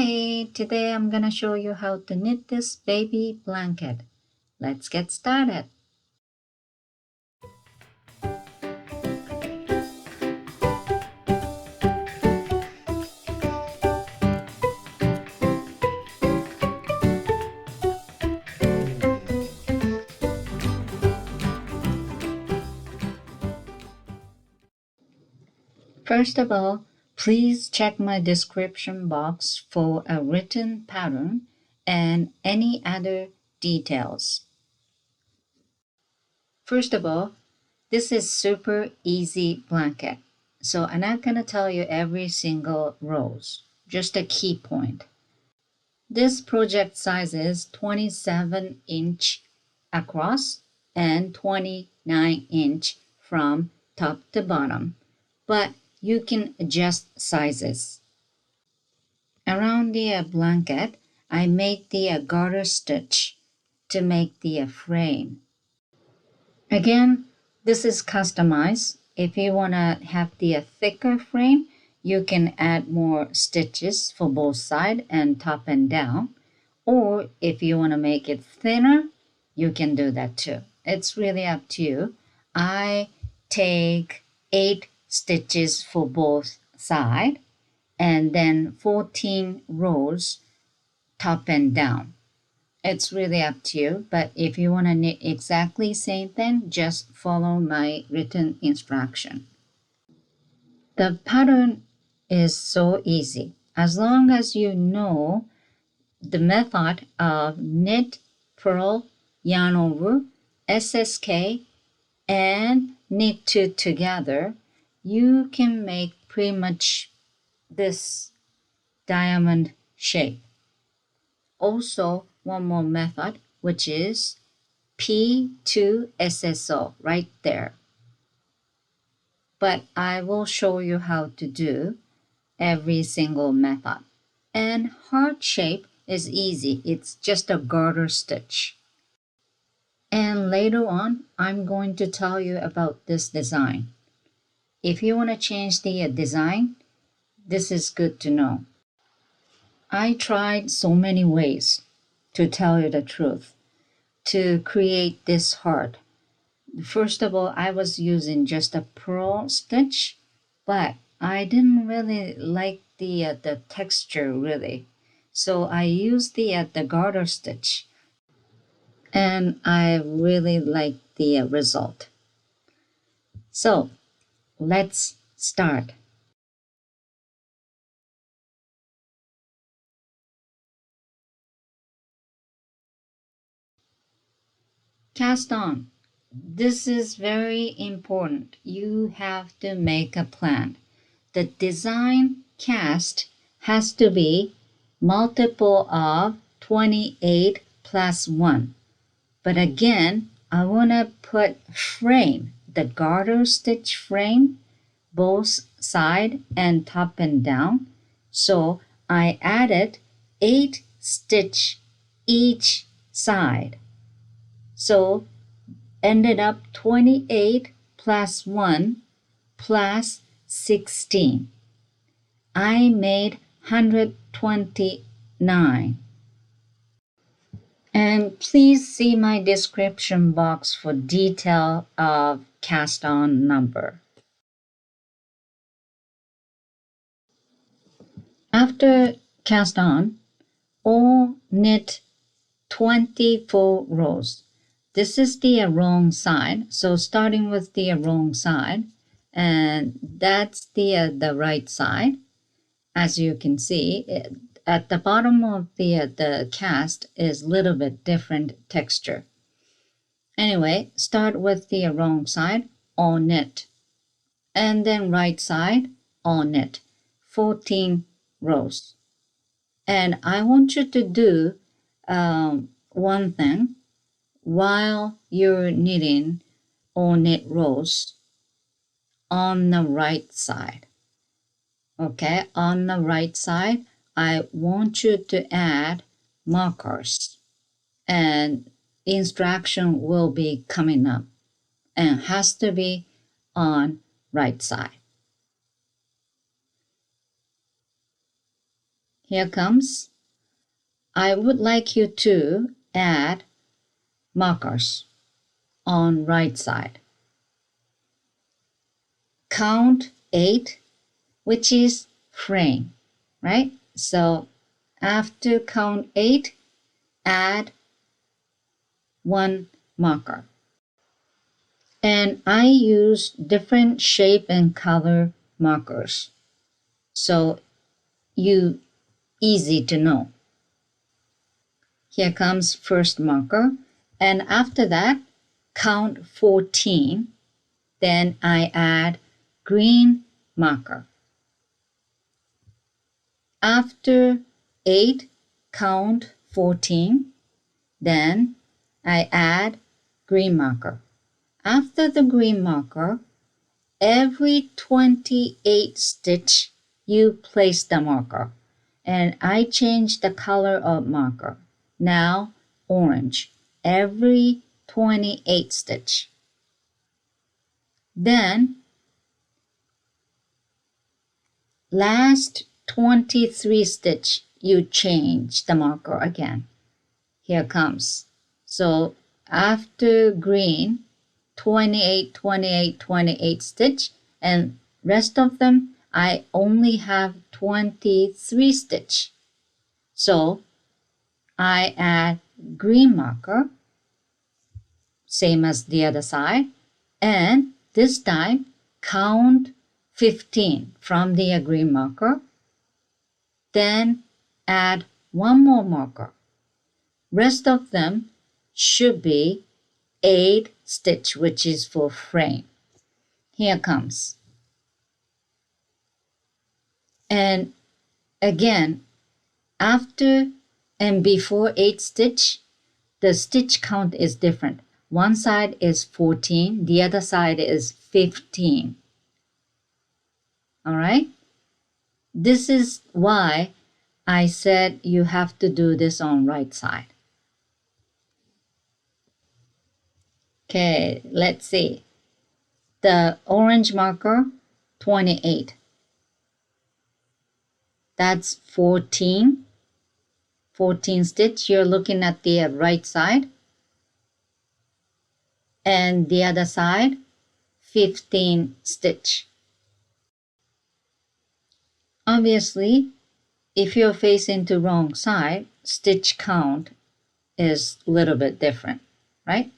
Hi, today I'm gonna show you how to knit this baby blanket. Let's get started. First of all, please check my description box for a written pattern and any other details. First of all, this is super easy blanket. So I'm not gonna tell you every single rows, just a key point. This project size is 27-inch across and 29-inch from top to bottom, but you can adjust sizes. Around the blanket, I made the garter stitch to make the frame. Again, this is customized. If you want to have the thicker frame, you can add more stitches for both side and top and down. Or if you want to make it thinner, you can do that too. It's really up to you. I take 8 stitches for both side and then 14 rows top and down. It's really up to you, but if you want to knit exactly same thing, just follow my written instruction. The pattern is so easy. As long as you know the method of knit, purl, yarn over, SSK, and knit two together, you can make pretty much this diamond shape. Also, one more method, which is P2SSO right there. But I will show you how to do every single method. And heart shape is easy. It's just a garter stitch. And later on, I'm going to tell you about this design. If you want to change the design, this is good to know. I tried so many ways, to tell you the truth, to create this heart. First of all, I was using just a purl stitch, but I didn't really like the texture really. So I used the garter stitch, and I really like the result. So let's start. Cast on. This is very important. You have to make a plan. The design cast has to be multiple of 28 plus 1. But again, I want to put frame, the garter stitch frame, both side and top and down. So I added 8 stitch each side. So ended up 28 plus 1 plus 16. I made 129. And please see my description box for detail of cast on number. After cast on, all knit 24 rows. This is the wrong side, so starting with the wrong side, and that's the right side. As you can see, at the bottom of the cast is a little bit different texture. Anyway, start with the wrong side, all knit, and then right side, all knit, 14 rows. And I want you to do one thing while you're knitting all knit rows on the right side. Okay, on the right side, I want you to add markers, and instruction will be coming up and has to be on right side. Here comes. I would like you to add markers on right side. Count 8, which is frame, right? So after count 8, add 1 marker. And I use different shape and color markers, so you easy to know. Here comes first marker, and after that count 14, then I add green marker. After 8 count 14, then I add green marker. After the green marker, every 28 stitch you place the marker, and I change the color of marker. Now orange, every 28 stitch. Then last 23 stitch you change the marker again. Here comes. So after green, 28, 28, 28 stitch, and rest of them I only have 23 stitch. So I add green marker, same as the other side, and this time count 15 from the green marker, then add 1 more marker. Rest of them should be 8 stitch, which is for frame. Here comes. And again, after and before 8 stitch, the stitch count is different. One side is 14, the other side is 15. All right? This is why I said you have to do this on right side. Okay, let's see. The orange marker, 28. That's 14. 14 stitch. You're looking at the right side. And the other side, 15 stitch. Obviously, if you're facing the wrong side, stitch count is a little bit different, right?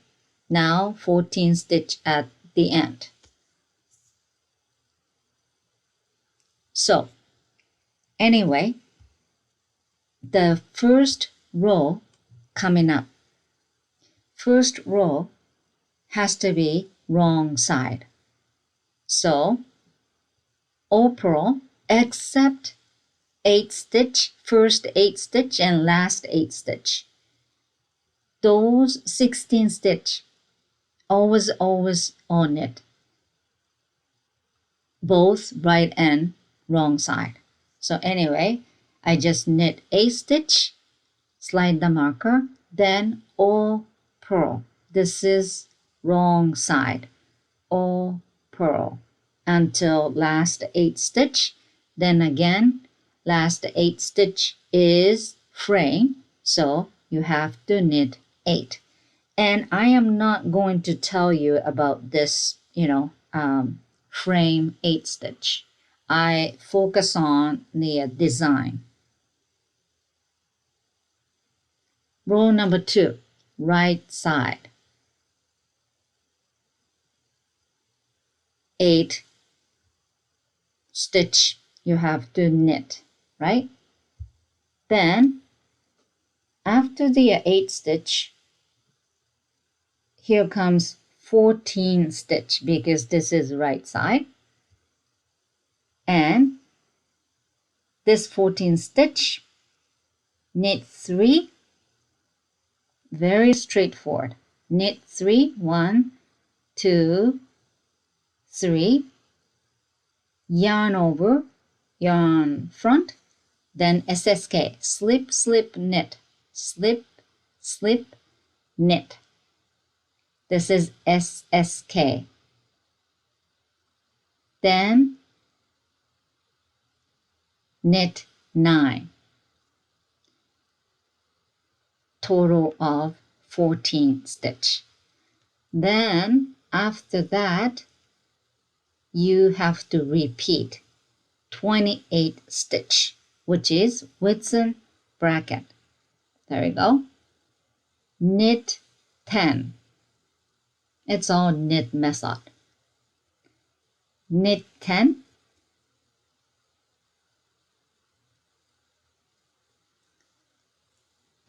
Now 14 stitch at the end. So anyway, the first row coming up, first row has to be wrong side. So all purl except 8 stitch, first 8 stitch and last 8 stitch. Those 16 stitch, always on it, both right and wrong side. So anyway, I just knit a stitch, slide the marker, then all purl. This is wrong side, all purl until last 8 stitch. Then again, last 8 stitch is frame, so you have to knit 8. And I am not going to tell you about this, frame 8 stitch. I focus on the design. Row number 2, right side. 8 stitch you have to knit, right? Then after the 8 stitch, here comes 14 stitch because this is right side. And this 14 stitch, knit 3, very straightforward. Knit 3, 1, 2, 3, yarn over, yarn front, then SSK, slip, slip, knit, slip, slip, knit. This is SSK. Then knit 9. total of 14 stitch. Then after that, you have to repeat 28 stitch, which is within bracket. There we go. Knit 10. It's all knit method. Knit 10.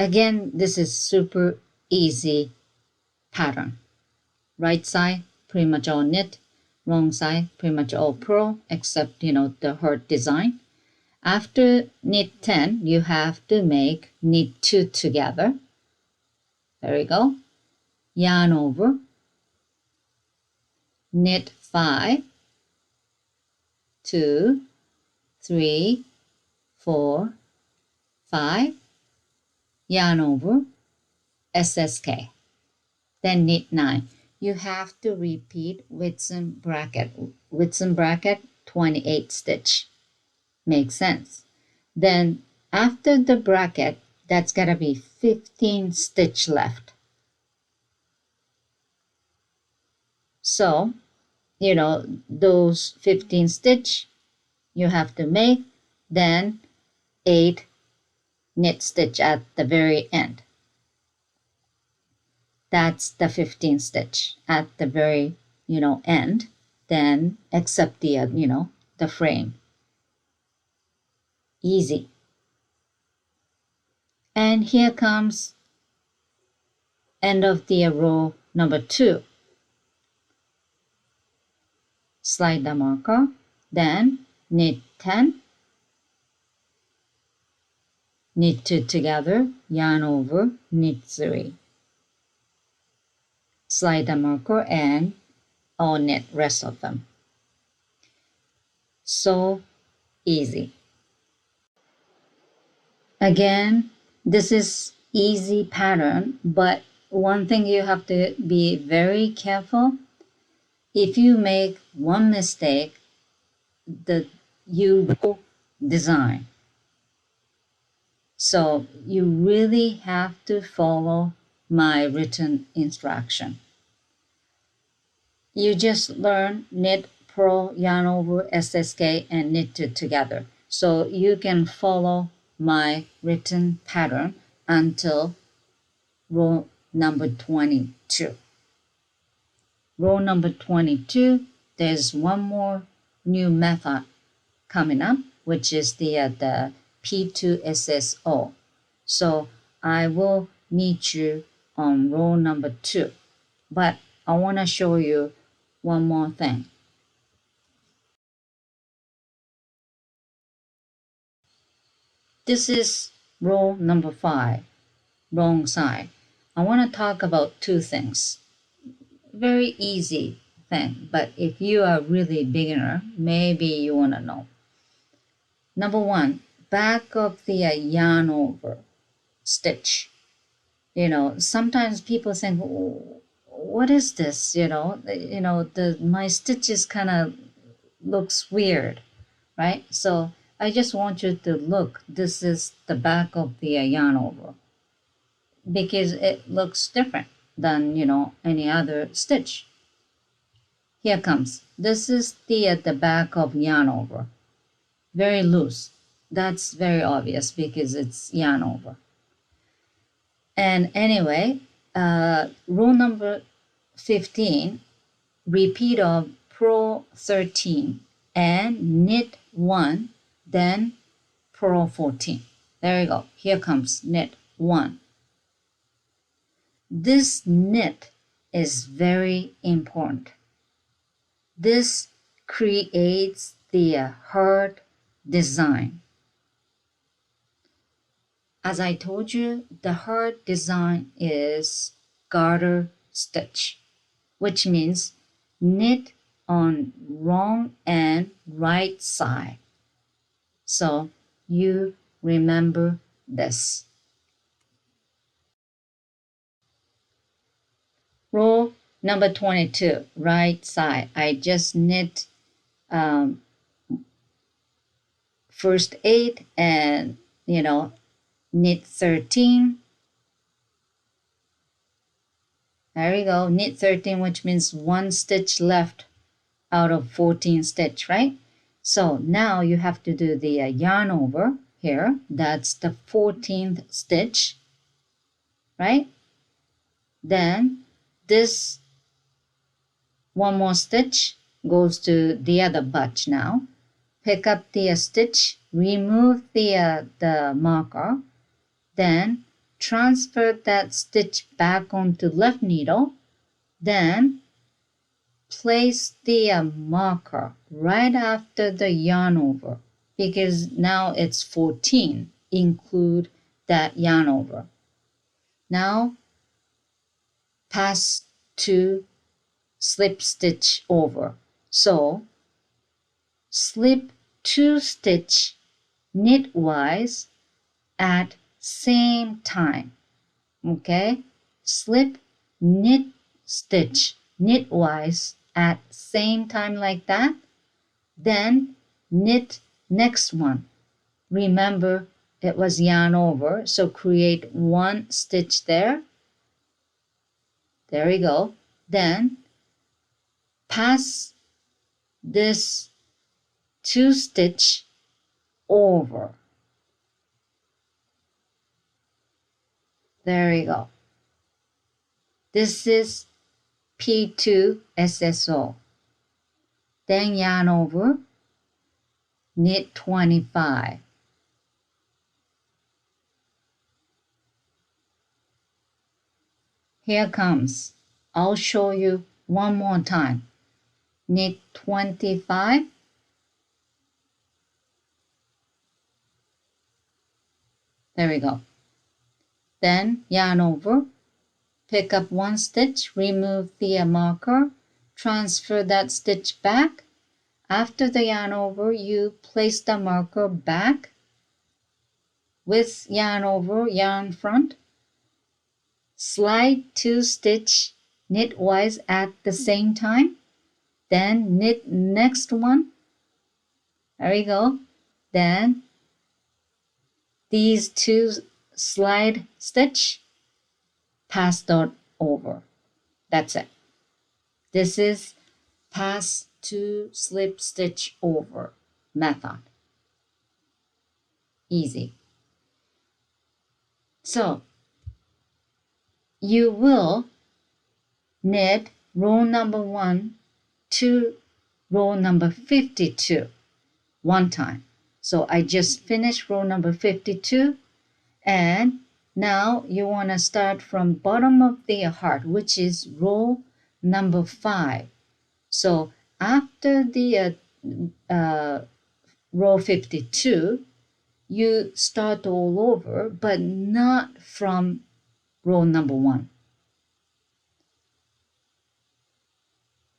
Again, this is super easy pattern. Right side, pretty much all knit. Wrong side, pretty much all purl, except, the heart design. After knit 10, you have to make knit 2 together. There we go. Yarn over. Knit 5, 2, 3, 4, 5. Yarn over. SSK. Then knit 9. You have to repeat within bracket. Within bracket, 28 stitch. Makes sense. Then after the bracket, that's gotta be 15 stitch left. So, those 15 stitch you have to make, then 8 knit stitch at the very end. That's the 15 stitch at the very, end. Then except the frame. Easy. And here comes end of the row number 2. Slide the marker, then knit 10, knit 2 together, yarn over, knit 3. Slide the marker and all knit rest of them. So easy. Again, this is easy pattern, but one thing you have to be very careful. If you make one mistake, you will design. So you really have to follow my written instruction. You just learn knit, purl, yarn over, SSK, and knit 2 together. So you can follow my written pattern until row number 22. Row number 22, there's one more new method coming up, which is the P2SSO. So I will meet you on row number 2. But I want to show you one more thing. This is row number 5, wrong side. I want to talk about 2 things. Very easy thing, but if you are really beginner, maybe you want to know. Number 1, back of the yarn over stitch. Sometimes people think, what is this? My stitches kind of looks weird, right? So I just want you to look. This is the back of the yarn over because it looks different than, any other stitch. Here comes. This is the back of yarn over. Very loose. That's very obvious because it's yarn over. And anyway, row number 15, repeat of purl 13 and knit 1, then purl 14. There you go. Here comes knit 1. This knit is very important. This creates the heart design. As I told you, the heart design is garter stitch, which means knit on wrong and right side. So you remember this. Row number 22, right side. I just knit first 8 and knit 13, There we go, knit 13, which means 1 stitch left out of 14 stitch, right? So now you have to do the yarn over here. That's the 14th stitch, right? Then this one more stitch goes to the other bunch now. Pick up the stitch, remove the marker, then transfer that stitch back onto left needle, then place the marker right after the yarn over, because now it's 14, include that yarn over. Now pass 2 slip stitch over. So slip 2 stitch knitwise at same time. Okay, slip knit stitch knitwise at same time like that, then knit next one. Remember it was yarn over, so create 1 stitch there. There we go. Then pass this 2 stitch over. There we go. This is P2 SSO. Then yarn over, knit 25. Here comes. I'll show you one more time. Knit 25. There we go. Then yarn over, pick up 1 stitch, remove the marker, transfer that stitch back. After the yarn over, you place the marker back with yarn over, yarn front. Slide 2 stitch knitwise at the same time. Then knit next one. There we go. Then these 2 slide stitch, pass dot over. That's it. This is pass 2 slip stitch over method. Easy. So you will knit row number 1 to row number 52 one time. So I just finished row number 52, and now you want to start from bottom of the heart, which is row number 5. So after the row 52, you start all over, but not from row number 1.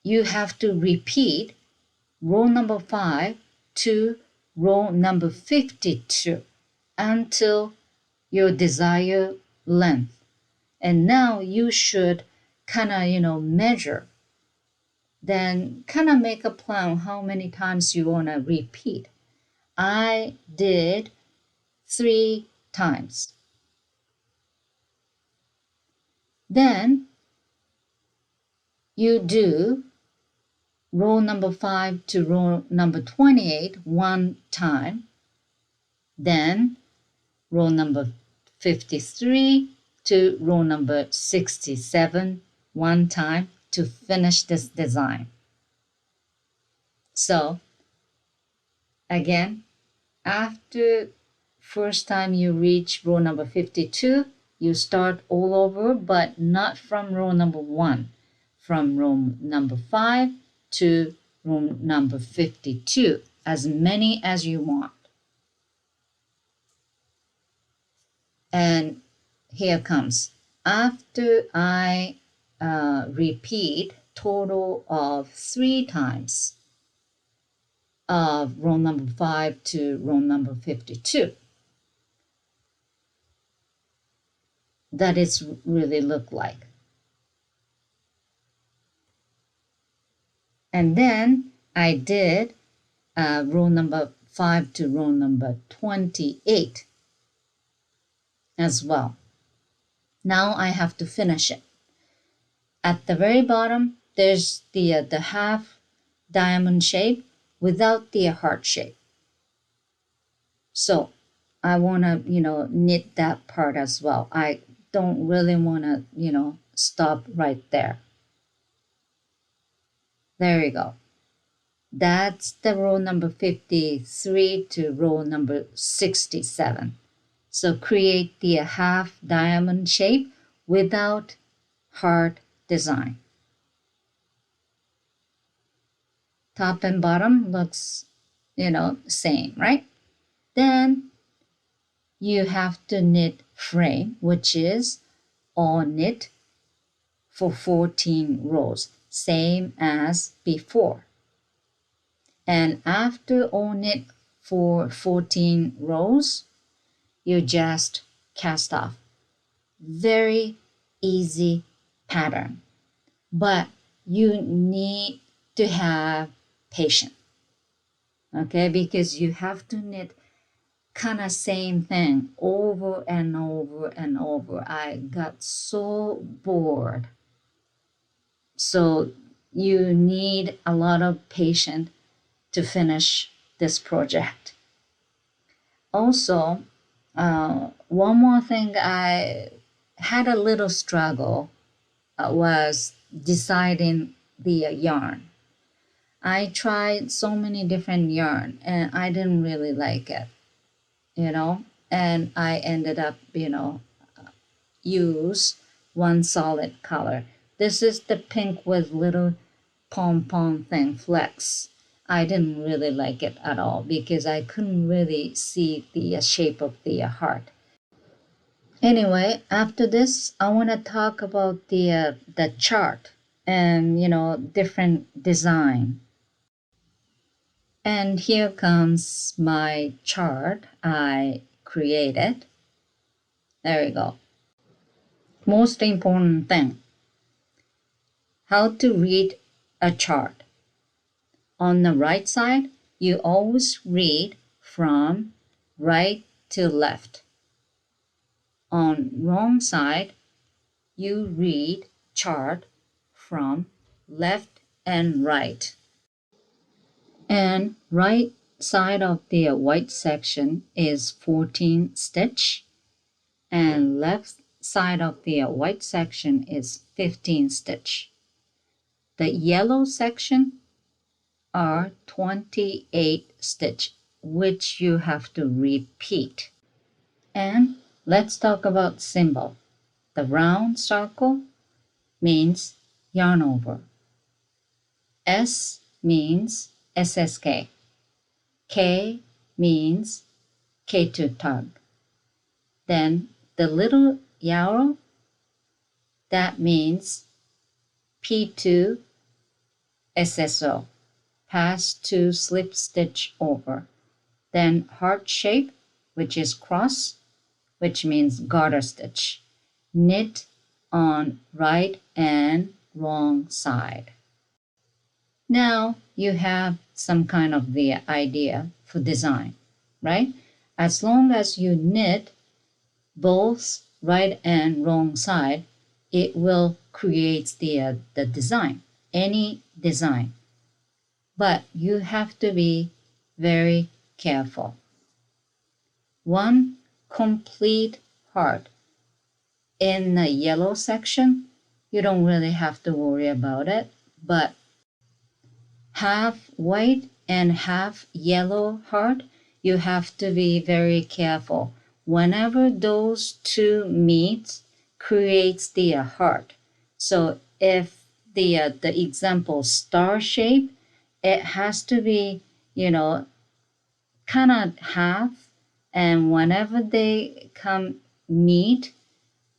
You have to repeat row number 5 to row number 52 until your desired length. And now you should kind of, measure, then kind of make a plan how many times you want to repeat. I did 3 times. Then you do row number 5 to row number 28 one time, then row number 53 to row number 67 one time to finish this design. So again, after first time you reach row number 52, you start all over, but not from row number 1, from row number 5 to row number 52, as many as you want. And here comes. After I repeat total of 3 times of row number 5 to row number 52, that is really look like. And then I did row number 5 to row number 28 as well. Now I have to finish it. At the very bottom, there's the half diamond shape without the heart shape. So I want to, knit that part as well. I don't really want to, stop right there. There you go. That's the row number 53 to row number 67. So create the half diamond shape without heart design. Top and bottom looks, same, right? Then you have to knit frame, which is all knit for 14 rows, same as before. And after all knit for 14 rows, you just cast off. Very easy pattern, but you need to have patience, okay? Because you have to knit kind of same thing over and over and over. I got so bored. So you need a lot of patience to finish this project. Also, one more thing I had a little struggle was deciding the yarn. I tried so many different yarn and I didn't really like it, and I ended up, use one solid color. This is the pink with little pom pom thing, flex. I didn't really like it at all because I couldn't really see the shape of the heart. Anyway, after this, I want to talk about the chart and different design. And here comes my chart I created. There you go. Most important thing, how to read a chart. On the right side, you always read from right to left. On wrong side, you read chart from left and right. And right side of the white section is 14 stitch and left side of the white section is 15 stitch. The yellow section are 28 stitch, which you have to repeat. And let's talk about symbol. The round circle means yarn over. S means SSK. K means K2 tug. Then the little arrow, that means P2 SSO, pass to slip stitch over. Then heart shape, which is cross, which means garter stitch. Knit on right and wrong side. Now you have some kind of the idea for design, right? As long as you knit both right and wrong side, it will create the design, any design. But you have to be very careful. One complete heart in the yellow section, you don't really have to worry about it, but half white and half yellow heart, you have to be very careful. Whenever those two meet, creates the heart. So if the example star shape, it has to be, kind of half, and whenever they come meet,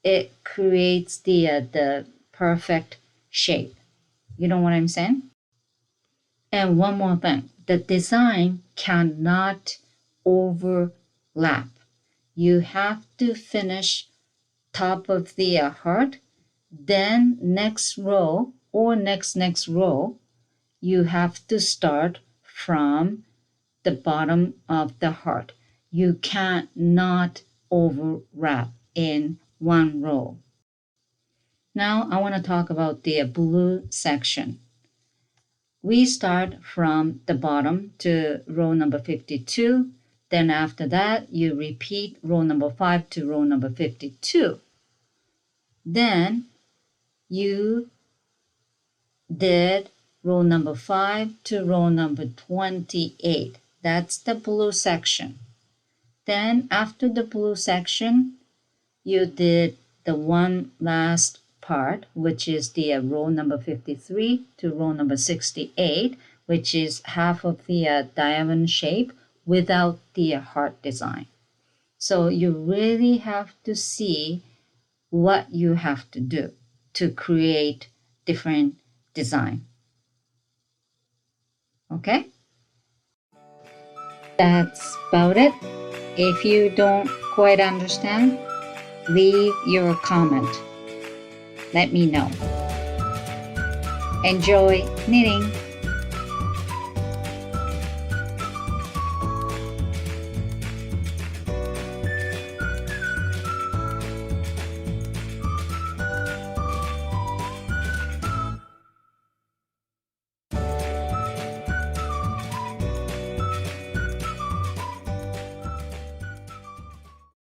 it creates the perfect shape. You know what I'm saying? And one more thing, the design cannot overlap. You have to finish top of the heart, then next row or next row, you have to start from the bottom of the heart. You cannot overlap in one row. Now I want to talk about the blue section. We start from the bottom to row number 52. Then after that, you repeat row number 5 to row number 52. Then you did row number 5 to row number 28. That's the blue section. Then after the blue section, you did the one last part, which is the row number 53 to row number 68, which is half of the diamond shape without the heart design. So you really have to see what you have to do to create different design. Okay? That's about it. If you don't quite understand, leave your comment. Let me know. Enjoy knitting!